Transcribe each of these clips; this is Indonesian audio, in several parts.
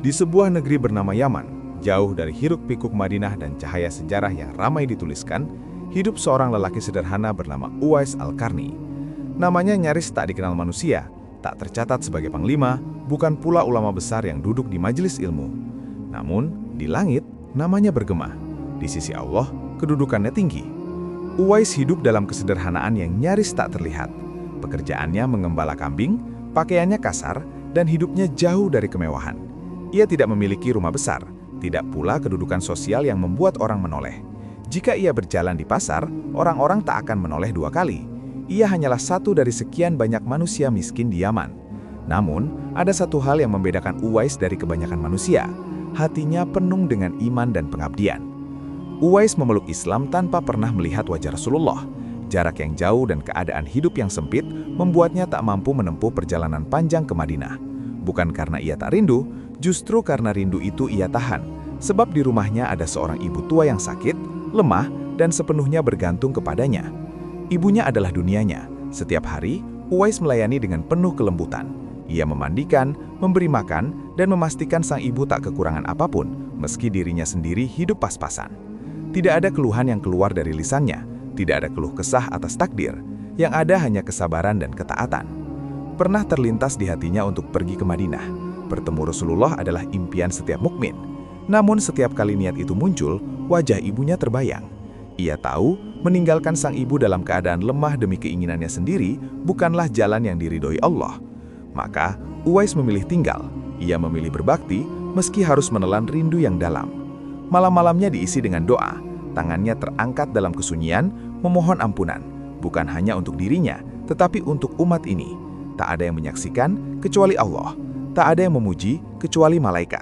Di sebuah negeri bernama Yaman, jauh dari hiruk-pikuk Madinah dan cahaya sejarah yang ramai dituliskan, hidup seorang lelaki sederhana bernama Uwais Al-Qarni. Namanya nyaris tak dikenal manusia, tak tercatat sebagai panglima, bukan pula ulama besar yang duduk di majelis ilmu. Namun, di langit, namanya bergema. Di sisi Allah, kedudukannya tinggi. Uwais hidup dalam kesederhanaan yang nyaris tak terlihat. Pekerjaannya mengembala kambing, pakaiannya kasar, dan hidupnya jauh dari kemewahan. Ia tidak memiliki rumah besar, tidak pula kedudukan sosial yang membuat orang menoleh. Jika ia berjalan di pasar, orang-orang tak akan menoleh dua kali. Ia hanyalah satu dari sekian banyak manusia miskin di Yaman. Namun, ada satu hal yang membedakan Uwais dari kebanyakan manusia. Hatinya penuh dengan iman dan pengabdian. Uwais memeluk Islam tanpa pernah melihat wajah Rasulullah. Jarak yang jauh dan keadaan hidup yang sempit membuatnya tak mampu menempuh perjalanan panjang ke Madinah. Bukan karena ia tak rindu, justru karena rindu itu ia tahan. Sebab di rumahnya ada seorang ibu tua yang sakit, lemah, dan sepenuhnya bergantung kepadanya. Ibunya adalah dunianya. Setiap hari, Uwais melayani dengan penuh kelembutan. Ia memandikan, memberi makan, dan memastikan sang ibu tak kekurangan apapun, meski dirinya sendiri hidup pas-pasan. Tidak ada keluhan yang keluar dari lisannya, tidak ada keluh kesah atas takdir, yang ada hanya kesabaran dan ketaatan. Pernah terlintas di hatinya untuk pergi ke Madinah. Bertemu Rasulullah adalah impian setiap mukmin. Namun setiap kali niat itu muncul, wajah ibunya terbayang. Ia tahu, meninggalkan sang ibu dalam keadaan lemah demi keinginannya sendiri bukanlah jalan yang diridhoi Allah. Maka, Uwais memilih tinggal. Ia memilih berbakti, meski harus menelan rindu yang dalam. Malam-malamnya diisi dengan doa. Tangannya terangkat dalam kesunyian, memohon ampunan. Bukan hanya untuk dirinya, tetapi untuk umat ini. Tak ada yang menyaksikan, kecuali Allah. Tak ada yang memuji, kecuali malaikat.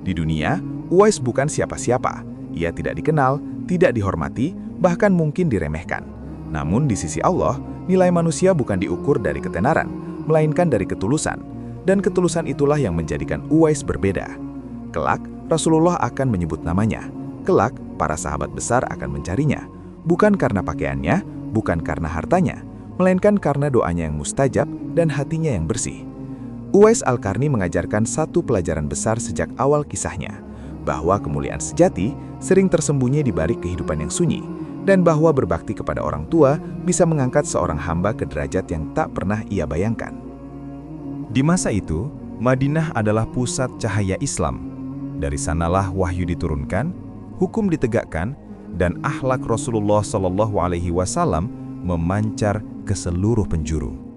Di dunia, Uwais bukan siapa-siapa. Ia tidak dikenal, tidak dihormati, bahkan mungkin diremehkan. Namun di sisi Allah, nilai manusia bukan diukur dari ketenaran, melainkan dari ketulusan. Dan ketulusan itulah yang menjadikan Uwais berbeda. Kelak, Rasulullah akan menyebut namanya. Kelak, para sahabat besar akan mencarinya. Bukan karena pakaiannya, bukan karena hartanya, melainkan karena doanya yang mustajab dan hatinya yang bersih. Uwais Al-Qarni mengajarkan satu pelajaran besar sejak awal kisahnya, bahwa kemuliaan sejati sering tersembunyi di balik kehidupan yang sunyi, dan bahwa berbakti kepada orang tua bisa mengangkat seorang hamba ke derajat yang tak pernah ia bayangkan. Di masa itu, Madinah adalah pusat cahaya Islam. Dari sanalah wahyu diturunkan, hukum ditegakkan, dan akhlak Rasulullah SAW memancar ke seluruh penjuru.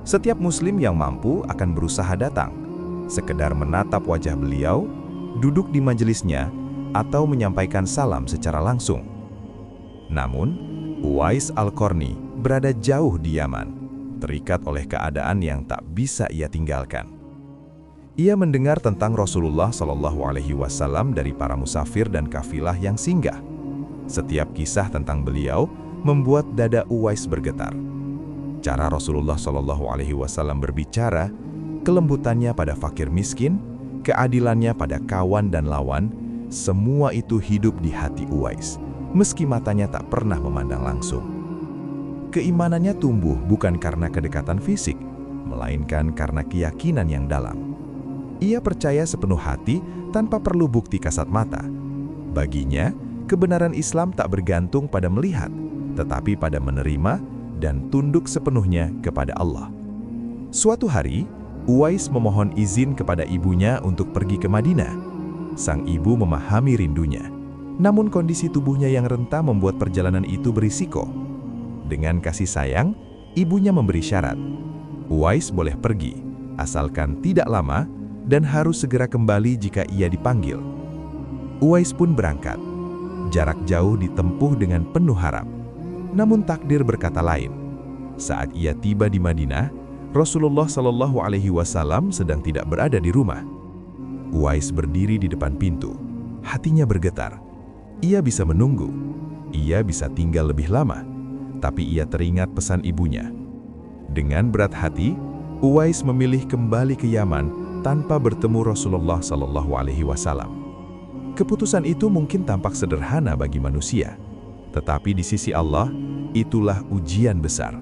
Setiap muslim yang mampu akan berusaha datang, sekedar menatap wajah beliau, duduk di majelisnya, atau menyampaikan salam secara langsung. Namun, Uwais Al-Qarni berada jauh di Yaman, terikat oleh keadaan yang tak bisa ia tinggalkan. Ia mendengar tentang Rasulullah SAW dari para musafir dan kafilah yang singgah. Setiap kisah tentang beliau membuat dada Uwais bergetar. Cara Rasulullah SAW berbicara, kelembutannya pada fakir miskin, keadilannya pada kawan dan lawan, semua itu hidup di hati Uwais, meski matanya tak pernah memandang langsung. Keimanannya tumbuh bukan karena kedekatan fisik, melainkan karena keyakinan yang dalam. Ia percaya sepenuh hati tanpa perlu bukti kasat mata. Baginya, kebenaran Islam tak bergantung pada melihat, tetapi pada menerima dan tunduk sepenuhnya kepada Allah. Suatu hari, Uwais memohon izin kepada ibunya untuk pergi ke Madinah. Sang ibu memahami rindunya, namun kondisi tubuhnya yang renta membuat perjalanan itu berisiko. Dengan kasih sayang, ibunya memberi syarat. Uwais boleh pergi, asalkan tidak lama dan harus segera kembali jika ia dipanggil. Uwais pun berangkat. Jarak jauh ditempuh dengan penuh harap. Namun takdir berkata lain. Saat ia tiba di Madinah, Rasulullah SAW sedang tidak berada di rumah. Uwais berdiri di depan pintu. Hatinya bergetar. Ia bisa menunggu. Ia bisa tinggal lebih lama. Tapi ia teringat pesan ibunya. Dengan berat hati, Uwais memilih kembali ke Yaman tanpa bertemu Rasulullah SAW. Keputusan itu mungkin tampak sederhana bagi manusia. Tetapi di sisi Allah, itulah ujian besar.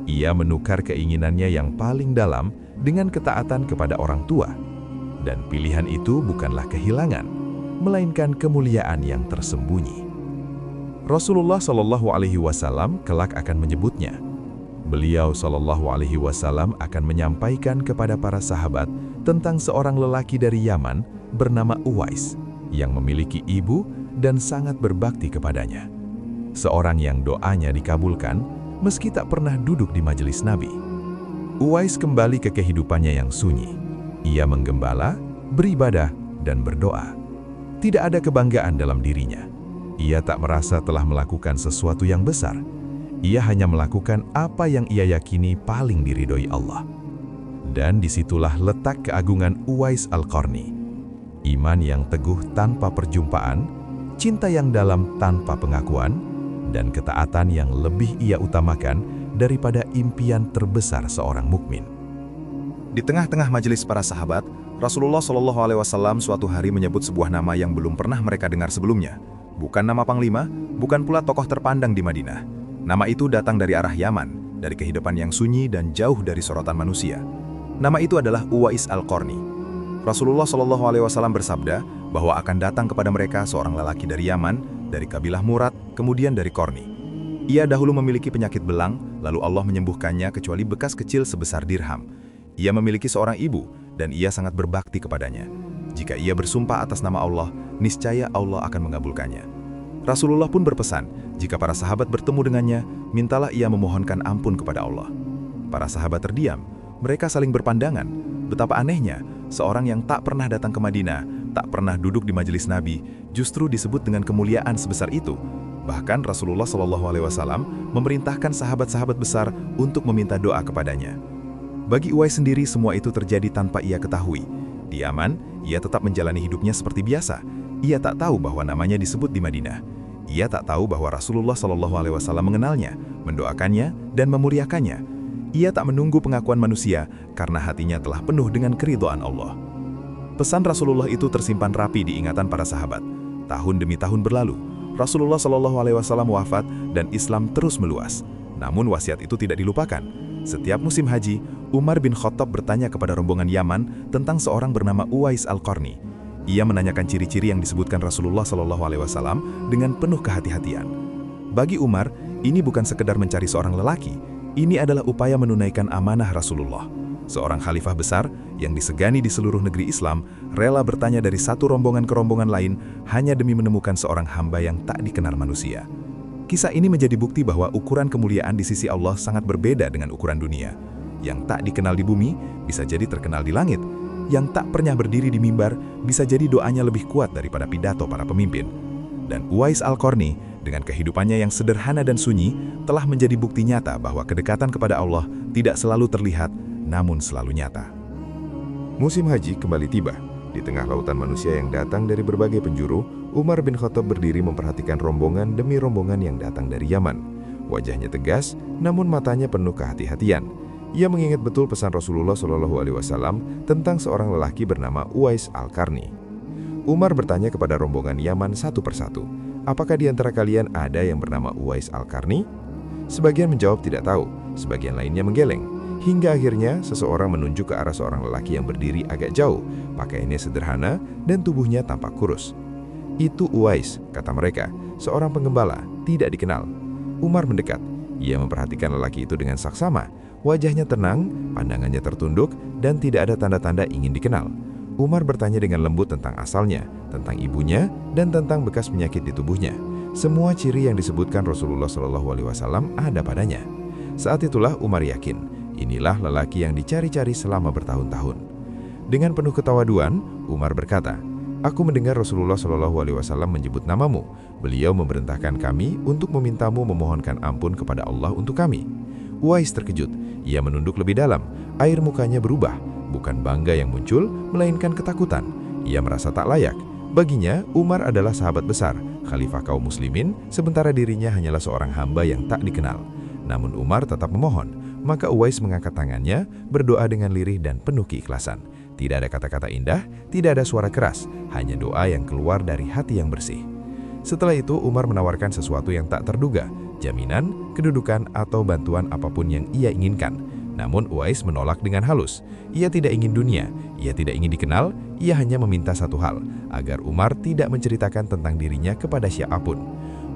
Ia menukar keinginannya yang paling dalam dengan ketaatan kepada orang tua. Dan pilihan itu bukanlah kehilangan, melainkan kemuliaan yang tersembunyi. Rasulullah Shallallahu Alaihi Wasallam kelak akan menyebutnya. Beliau Shallallahu Alaihi Wasallam akan menyampaikan kepada para sahabat tentang seorang lelaki dari Yaman bernama Uwais yang memiliki ibu dan sangat berbakti kepadanya. Seorang yang doanya dikabulkan meski tak pernah duduk di majelis Nabi. Uwais kembali ke kehidupannya yang sunyi. Ia menggembala, beribadah, dan berdoa. Tidak ada kebanggaan dalam dirinya. Ia tak merasa telah melakukan sesuatu yang besar. Ia hanya melakukan apa yang ia yakini paling diridhoi Allah. Dan disitulah letak keagungan Uwais Al-Qarni. Iman yang teguh tanpa perjumpaan, cinta yang dalam tanpa pengakuan, dan ketaatan yang lebih ia utamakan daripada impian terbesar seorang mukmin. Di tengah-tengah majelis para sahabat, Rasulullah Shallallahu Alaihi Wasallam suatu hari menyebut sebuah nama yang belum pernah mereka dengar sebelumnya. Bukan nama panglima, bukan pula tokoh terpandang di Madinah. Nama itu datang dari arah Yaman, dari kehidupan yang sunyi dan jauh dari sorotan manusia. Nama itu adalah Uwais Al-Qarni. Rasulullah Shallallahu Alaihi Wasallam bersabda bahwa akan datang kepada mereka seorang lelaki dari Yaman, dari kabilah Murad, kemudian dari Qarni. Ia dahulu memiliki penyakit belang, lalu Allah menyembuhkannya kecuali bekas kecil sebesar dirham. Ia memiliki seorang ibu, dan ia sangat berbakti kepadanya. Jika ia bersumpah atas nama Allah, niscaya Allah akan mengabulkannya. Rasulullah pun berpesan, jika para sahabat bertemu dengannya, mintalah ia memohonkan ampun kepada Allah. Para sahabat terdiam, mereka saling berpandangan. Betapa anehnya, seorang yang tak pernah datang ke Madinah, tak pernah duduk di majelis Nabi, justru disebut dengan kemuliaan sebesar itu. Bahkan Rasulullah SAW memerintahkan sahabat-sahabat besar untuk meminta doa kepadanya. Bagi Uwais sendiri semua itu terjadi tanpa ia ketahui. Di Yaman, ia tetap menjalani hidupnya seperti biasa. Ia tak tahu bahwa namanya disebut di Madinah. Ia tak tahu bahwa Rasulullah SAW mengenalnya, mendoakannya, dan memuliakannya. Ia tak menunggu pengakuan manusia karena hatinya telah penuh dengan keridhaan Allah. Pesan Rasulullah itu tersimpan rapi di ingatan para sahabat. Tahun demi tahun berlalu, Rasulullah SAW wafat dan Islam terus meluas. Namun wasiat itu tidak dilupakan. Setiap musim haji, Umar bin Khattab bertanya kepada rombongan Yaman tentang seorang bernama Uwais Al-Qarni. Ia menanyakan ciri-ciri yang disebutkan Rasulullah SAW dengan penuh kehati-hatian. Bagi Umar, ini bukan sekedar mencari seorang lelaki. Ini adalah upaya menunaikan amanah Rasulullah. Seorang khalifah besar yang disegani di seluruh negeri Islam rela bertanya dari satu rombongan ke rombongan lain hanya demi menemukan seorang hamba yang tak dikenal manusia. Kisah ini menjadi bukti bahwa ukuran kemuliaan di sisi Allah sangat berbeda dengan ukuran dunia. Yang tak dikenal di bumi bisa jadi terkenal di langit. Yang tak pernah berdiri di mimbar bisa jadi doanya lebih kuat daripada pidato para pemimpin. Dan Uwais Al-Qarni dengan kehidupannya yang sederhana dan sunyi telah menjadi bukti nyata bahwa kedekatan kepada Allah tidak selalu terlihat, namun selalu nyata. Musim haji kembali tiba. Di tengah lautan manusia yang datang dari berbagai penjuru, Umar bin Khattab berdiri memperhatikan rombongan demi rombongan yang datang dari Yaman. Wajahnya tegas, namun matanya penuh kehati-hatian. Ia mengingat betul pesan Rasulullah SAW tentang seorang lelaki bernama Uwais Al-Qarni. Umar bertanya kepada rombongan Yaman satu persatu, apakah di antara kalian ada yang bernama Uwais Al-Qarni? Sebagian menjawab tidak tahu, sebagian lainnya menggeleng. Hingga akhirnya seseorang menunjuk ke arah seorang lelaki yang berdiri agak jauh, pakaiannya sederhana dan tubuhnya tampak kurus. Itu Uwais, kata mereka, seorang penggembala, tidak dikenal. Umar mendekat. Ia memperhatikan lelaki itu dengan saksama. Wajahnya tenang, pandangannya tertunduk, dan tidak ada tanda-tanda ingin dikenal. Umar bertanya dengan lembut tentang asalnya, tentang ibunya, dan tentang bekas penyakit di tubuhnya. Semua ciri yang disebutkan Rasulullah SAW ada padanya. Saat itulah Umar yakin, inilah lelaki yang dicari-cari selama bertahun-tahun. Dengan penuh ketawaduan, Umar berkata, "Aku mendengar Rasulullah SAW menyebut namamu. Beliau memerintahkan kami untuk memintamu memohonkan ampun kepada Allah untuk kami." Uwais terkejut. Ia menunduk lebih dalam. Air mukanya berubah. Bukan bangga yang muncul, melainkan ketakutan. Ia merasa tak layak. Baginya, Umar adalah sahabat besar, khalifah kaum muslimin, sementara dirinya hanyalah seorang hamba yang tak dikenal. Namun Umar tetap memohon. Maka Uwais mengangkat tangannya, berdoa dengan lirih dan penuh keikhlasan. Tidak ada kata-kata indah, tidak ada suara keras, hanya doa yang keluar dari hati yang bersih. Setelah itu Umar menawarkan sesuatu yang tak terduga, jaminan, kedudukan, atau bantuan apapun yang ia inginkan. Namun Uwais menolak dengan halus. Ia tidak ingin dunia, ia tidak ingin dikenal, ia hanya meminta satu hal, agar Umar tidak menceritakan tentang dirinya kepada siapapun.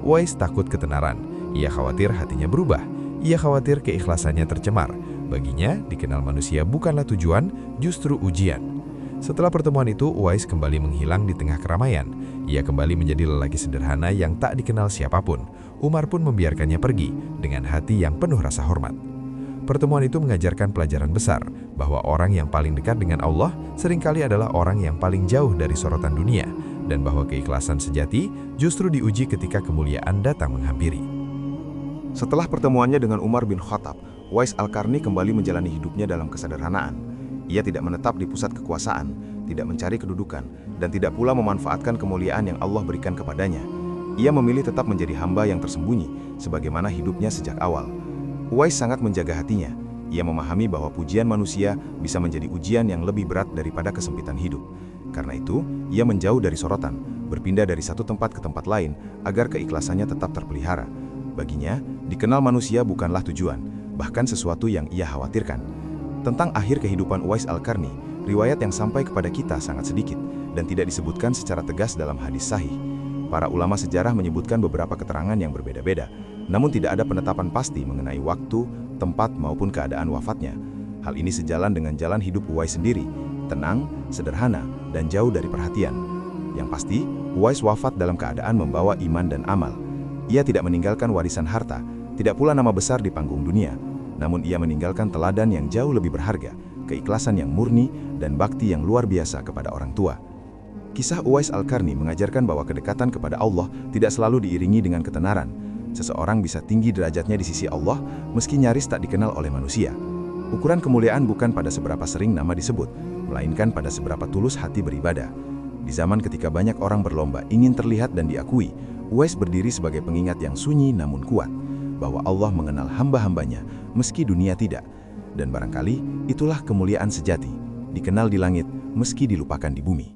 Uwais takut ketenaran, ia khawatir hatinya berubah, ia khawatir keikhlasannya tercemar. Baginya, dikenal manusia bukanlah tujuan, justru ujian. Setelah pertemuan itu, Uwais kembali menghilang di tengah keramaian. Ia kembali menjadi lelaki sederhana yang tak dikenal siapapun. Umar pun membiarkannya pergi dengan hati yang penuh rasa hormat. Pertemuan itu mengajarkan pelajaran besar, bahwa orang yang paling dekat dengan Allah seringkali adalah orang yang paling jauh dari sorotan dunia, dan bahwa keikhlasan sejati justru diuji ketika kemuliaan datang menghampiri. Setelah pertemuannya dengan Umar bin Khattab, Uwais Al-Qarni kembali menjalani hidupnya dalam kesederhanaan. Ia tidak menetap di pusat kekuasaan, tidak mencari kedudukan, dan tidak pula memanfaatkan kemuliaan yang Allah berikan kepadanya. Ia memilih tetap menjadi hamba yang tersembunyi, sebagaimana hidupnya sejak awal. Uwais sangat menjaga hatinya. Ia memahami bahwa pujian manusia bisa menjadi ujian yang lebih berat daripada kesempitan hidup. Karena itu, ia menjauh dari sorotan, berpindah dari satu tempat ke tempat lain agar keikhlasannya tetap terpelihara. Baginya, dikenal manusia bukanlah tujuan, bahkan sesuatu yang ia khawatirkan. Tentang akhir kehidupan Uwais Al-Qarni, riwayat yang sampai kepada kita sangat sedikit dan tidak disebutkan secara tegas dalam hadis sahih. Para ulama sejarah menyebutkan beberapa keterangan yang berbeda-beda, namun tidak ada penetapan pasti mengenai waktu, tempat, maupun keadaan wafatnya. Hal ini sejalan dengan jalan hidup Uwais sendiri, tenang, sederhana, dan jauh dari perhatian. Yang pasti, Uwais wafat dalam keadaan membawa iman dan amal. Ia tidak meninggalkan warisan harta, tidak pula nama besar di panggung dunia, namun ia meninggalkan teladan yang jauh lebih berharga, keikhlasan yang murni, dan bakti yang luar biasa kepada orang tua. Kisah Uwais Al-Qarni mengajarkan bahwa kedekatan kepada Allah tidak selalu diiringi dengan ketenaran. Seseorang bisa tinggi derajatnya di sisi Allah, meski nyaris tak dikenal oleh manusia. Ukuran kemuliaan bukan pada seberapa sering nama disebut, melainkan pada seberapa tulus hati beribadah. Di zaman ketika banyak orang berlomba ingin terlihat dan diakui, Uwais berdiri sebagai pengingat yang sunyi namun kuat, bahwa Allah mengenal hamba-hambanya meski dunia tidak. Dan barangkali itulah kemuliaan sejati, dikenal di langit meski dilupakan di bumi.